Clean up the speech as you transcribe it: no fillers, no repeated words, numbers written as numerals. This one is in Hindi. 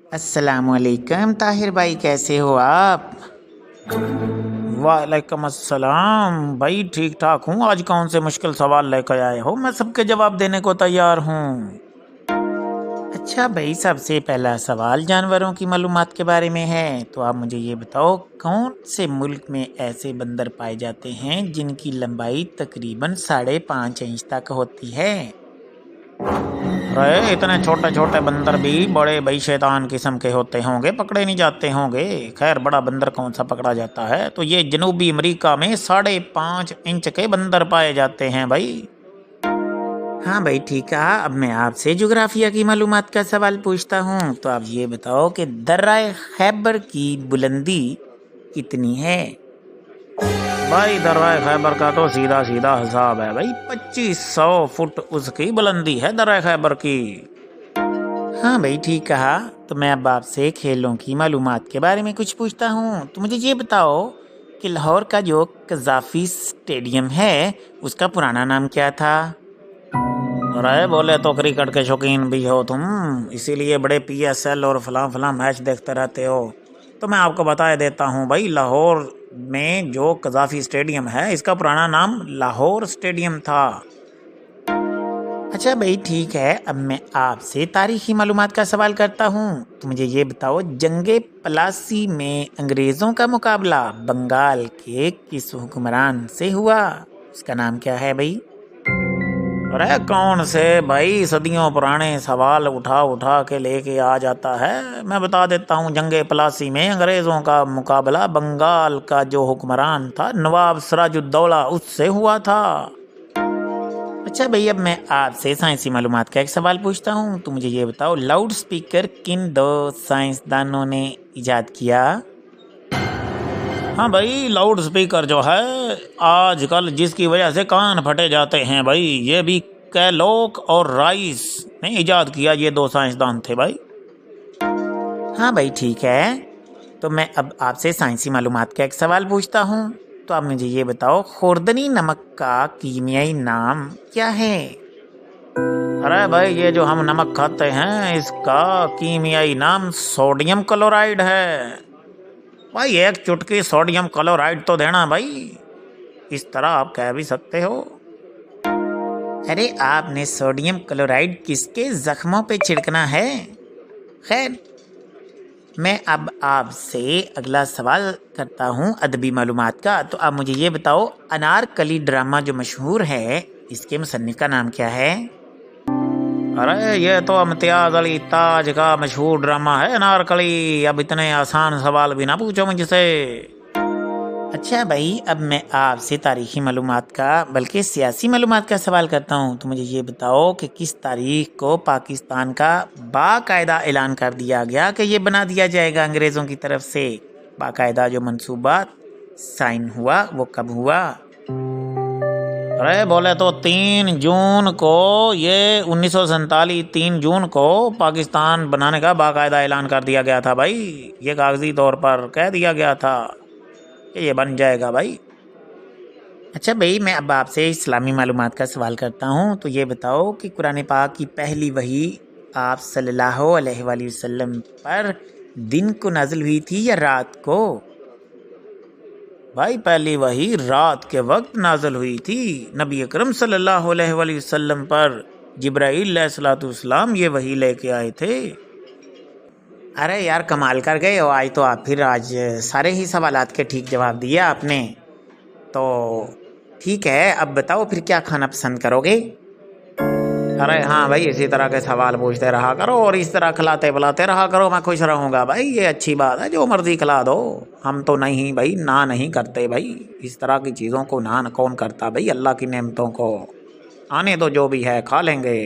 अस्सलामुअलैकुम ताहिर भाई, कैसे हो आप? वालेकुम अस्सलाम भाई, ठीक ठाक हूँ। आज कौन से मुश्किल सवाल लेकर आए हो? मैं सबके जवाब देने को तैयार हूँ। अच्छा भाई, सबसे पहला सवाल जानवरों की मालूमात के बारे में है। तो आप मुझे ये बताओ, कौन से मुल्क में ऐसे बंदर पाए जाते हैं जिनकी लंबाई तकरीबन 5.5 इंच तक होती है? अरे इतने छोटे छोटे बंदर भी बड़े भाई शैतान किस्म के होते होंगे, पकड़े नहीं जाते होंगे। खैर, बड़ा बंदर कौन सा पकड़ा जाता है? तो ये जनूबी अमेरिका में 5.5 इंच के बंदर पाए जाते हैं भाई। हाँ भाई, ठीक है। अब मैं आपसे जुग्राफिया की मालूमात का सवाल पूछता हूँ। तो आप ये बताओ कि दर्रा खैबर की बुलंदी कितनी है? भाई दर्रा खैबर का तो सीधा सीधा हिसाब है भाई, 2500 फुट उसकी बुलंदी है दर्रा खैबर की। हाँ भाई, ठीक कहा। तो मैं अब आपसे खेलों की मालूमात के बारे में कुछ पूछता हूँ। तो मुझे ये बताओ कि लाहौर का जो कज़ाफ़ी स्टेडियम है, उसका पुराना नाम क्या था? अरे बोले तो क्रिकेट के शौकीन भी हो तुम, इसीलिए बड़े पीएसएल और फलां फलां मैच देखते रहते हो। तो मैं आपको बता देता हूँ भाई, लाहौर में जो कज़ाफ़ी स्टेडियम है, इसका पुराना नाम लाहौर स्टेडियम था। अच्छा भाई, ठीक है। अब मैं आपसे तारीखी मालूमात का सवाल करता हूँ। तो मुझे ये बताओ, जंगे प्लासी में अंग्रेज़ों का मुकाबला बंगाल के किस हुक्मरान से हुआ? उसका नाम क्या है भाई? अरे कौन से भाई सदियों पुराने सवाल उठा उठा के लेके आ जाता है। मैं बता देता हूँ, जंगे प्लासी में अंग्रेज़ों का मुकाबला बंगाल का जो हुक्मरान था नवाब सिराजुद्दौला, उससे हुआ था। अच्छा भाई, अब मैं आपसे साइंसी मालूमात का एक सवाल पूछता हूँ। तो मुझे ये बताओ, लाउड स्पीकर किन दो साइंसदानों ने इजाद किया? हाँ भाई, लाउड स्पीकर जो है आजकल जिसकी वजह से कान फटे जाते हैं भाई, ये भी कैलोक और राइस ने इजाद किया। ये दो साइंसदान थे भाई। हाँ भाई, ठीक है। तो मैं अब आपसे साइंसी मालूमात का एक सवाल पूछता हूँ। तो आप मुझे ये बताओ, खुर्दनी नमक का कीमियाई नाम क्या है? अरे भाई, ये जो हम नमक खाते हैं, इसका कीमियाई नाम सोडियम क्लोराइड है। भाई एक चुटकी सोडियम क्लोराइड तो देना भाई, इस तरह आप कह भी सकते हो। अरे, आपने सोडियम क्लोराइड किसके जख्मों पे छिड़कना है? खैर, मैं अब आपसे अगला सवाल करता हूँ अदबी मालूमात का। तो आप मुझे ये बताओ, अनारकली ड्रामा जो मशहूर है, इसके मुसन्निफ का नाम क्या है? अरे ये तो इम्तियाज अली ताज का मशहूर ड्रामा है अनारकली। अब इतने आसान सवाल भी ना पूछो मुझसे। अच्छा भाई, अब मैं आपसे तारीखी मालूमात का बल्कि सियासी मालूमात का सवाल करता हूँ। तो मुझे ये बताओ कि किस तारीख को पाकिस्तान का बाकायदा ऐलान कर दिया गया कि ये बना दिया जाएगा अंग्रेज़ों की तरफ से? बाकायदा जो मंसूबा साइन हुआ, वो कब हुआ? अरे बोले तो 3 जून को, ये 1947 3 जून को पाकिस्तान बनाने का बाकायदा ऐलान कर दिया गया था भाई। ये कागजी तौर पर कह दिया गया था कि ये बन जाएगा भाई। अच्छा भाई, मैं अब आपसे इस्लामी मालूमात का सवाल करता हूँ। तो ये बताओ कि कुरान पाक की पहली वही आप सल्लल्लाहु अलैहि वसल्लम पर दिन को नाजिल हुई थी या रात को? भाई पहली वही रात के वक्त नाजल हुई थी। नबी अकरम सल्लल्लाहु अलैहि वसल्लम पर जिब्राईल अलैहिस्सलाम ये वही लेके आए थे। अरे यार, कमाल कर गए हो। आज सारे ही सवालात के ठीक जवाब दिए आपने। तो ठीक है, अब बताओ फिर क्या खाना पसंद करोगे? अरे हाँ भाई, इसी तरह के सवाल पूछते रहा करो और इस तरह खिलाते पिलाते रहा करो, मैं खुश रहूँगा भाई। ये अच्छी बात है, जो मर्जी खिला दो। हम तो नहीं भाई, ना नहीं करते भाई। इस तरह की चीज़ों को ना कौन करता भाई, अल्लाह की नेमतों को। आने दो, जो भी है खा लेंगे।